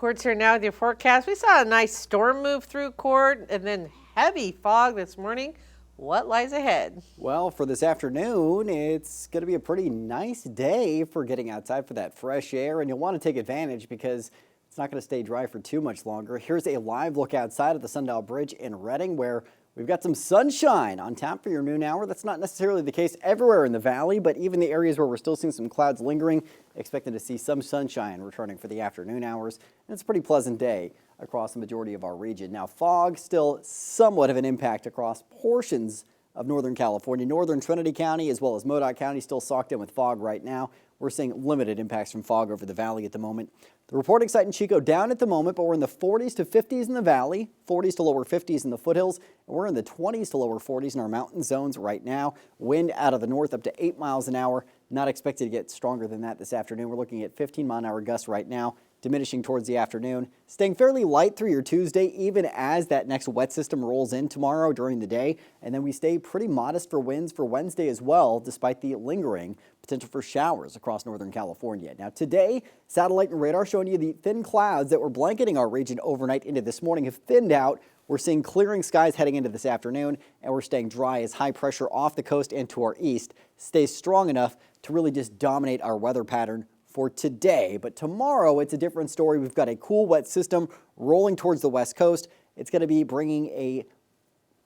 Court's here now with your forecast. We saw a nice storm move through Court and then heavy fog this morning. What lies ahead? Well, for this afternoon, it's going to be a pretty nice day for getting outside for that fresh air, and you'll want to take advantage because it's not going to stay dry for too much longer. Here's a live look outside of the Sundial Bridge in Redding, where we've got some sunshine on tap for your noon hour. That's not necessarily the case everywhere in the valley, but even the areas where we're still seeing some clouds lingering, expecting to see some sunshine returning for the afternoon hours. And it's a pretty pleasant day across the majority of our region. Now, fog still somewhat of an impact across portions of Northern California. Northern Trinity County as well as Modoc County still socked in with fog right now. We're seeing limited impacts from fog over the valley at the moment. The reporting site in Chico down at the moment, but we're in the 40s to 50s in the valley, 40s to lower 50s in the foothills, and we're in the 20s to lower 40s in our mountain zones right now. Wind out of the north up to 8 miles an hour. Not expected to get stronger than that this afternoon. We're looking at 15-mile-an-hour gusts right now, diminishing towards the afternoon. Staying fairly light through your Tuesday, even as that next wet system rolls in tomorrow during the day. And then we stay pretty modest for winds for Wednesday as well, despite the lingering potential for showers across Northern California. Now today, satellite and radar showing you the thin clouds that were blanketing our region overnight into this morning have thinned out. We're seeing clearing skies heading into this afternoon, and we're staying dry as high pressure off the coast and to our east stays strong enough to really just dominate our weather pattern for today. But tomorrow, it's a different story. We've got a cool, wet system rolling towards the west coast. It's going to be bringing a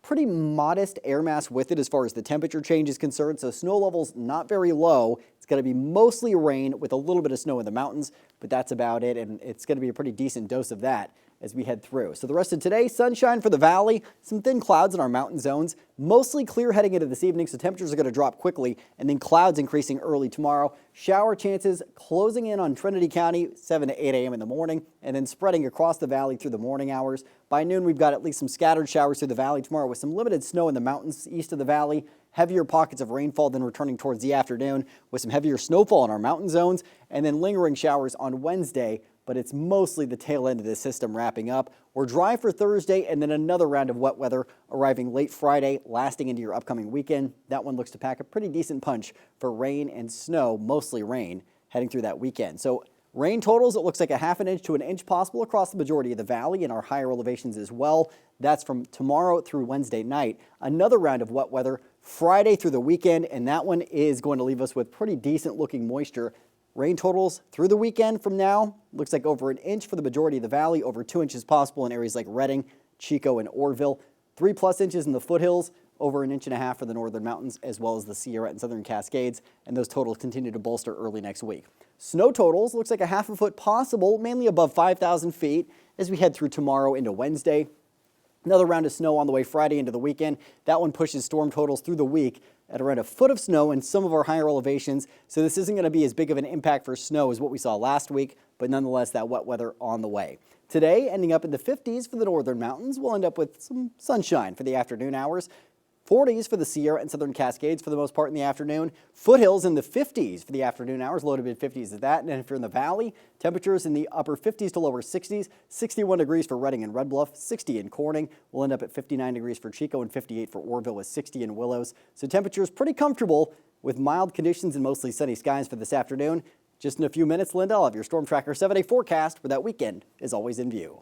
pretty modest air mass with it as far as the temperature change is concerned. So snow levels not very low. It's going to be mostly rain with a little bit of snow in the mountains, but that's about it. And it's going to be a pretty decent dose of that as we head through. So the rest of today, sunshine for the valley, some thin clouds in our mountain zones, mostly clear heading into this evening, so temperatures are going to drop quickly, and then clouds increasing early tomorrow. Shower chances closing in on Trinity County, 7 to 8 a.m. in the morning, and then spreading across the valley through the morning hours. By noon, we've got at least some scattered showers through the valley tomorrow with some limited snow in the mountains east of the valley. Heavier pockets of rainfall then returning towards the afternoon with some heavier snowfall in our mountain zones, and then lingering showers on Wednesday, but it's mostly the tail end of this system wrapping up. We're dry for Thursday, and then another round of wet weather arriving late Friday, lasting into your upcoming weekend. That one looks to pack a pretty decent punch for rain and snow, mostly rain, heading through that weekend. So rain totals, it looks like a ½ inch to an inch possible across the majority of the valley and our higher elevations as well. That's from tomorrow through Wednesday night. Another round of wet weather Friday through the weekend, and that one is going to leave us with pretty decent looking moisture. Rain totals through the weekend from now, looks like over an inch for the majority of the valley, over 2 inches possible in areas like Redding, Chico, and Orville. 3+ inches in the foothills, over 1.5 inches for the northern mountains, as well as the Sierra and Southern Cascades, and those totals continue to bolster early next week. Snow totals, looks like a ½ foot possible, mainly above 5,000 feet as we head through tomorrow into Wednesday. Another round of snow on the way Friday into the weekend. That one pushes storm totals through the week at around 1 foot of snow in some of our higher elevations. So this isn't going to be as big of an impact for snow as what we saw last week, but nonetheless, that wet weather on the way. Today, ending up in the 50s for the northern mountains, we'll end up with some sunshine for the afternoon hours. 40s for the Sierra and Southern Cascades for the most part in the afternoon. Foothills in the 50s for the afternoon hours, low to mid 50s at that. And if you're in the valley, temperatures in the upper 50s to lower 60s, 61 degrees for Redding and Red Bluff, 60 in Corning. We'll end up at 59 degrees for Chico and 58 for Orville with 60 in Willows. So temperatures pretty comfortable with mild conditions and mostly sunny skies for this afternoon. Just in a few minutes, Linda, I'll have your Storm Tracker 7-day forecast where that weekend is always in view.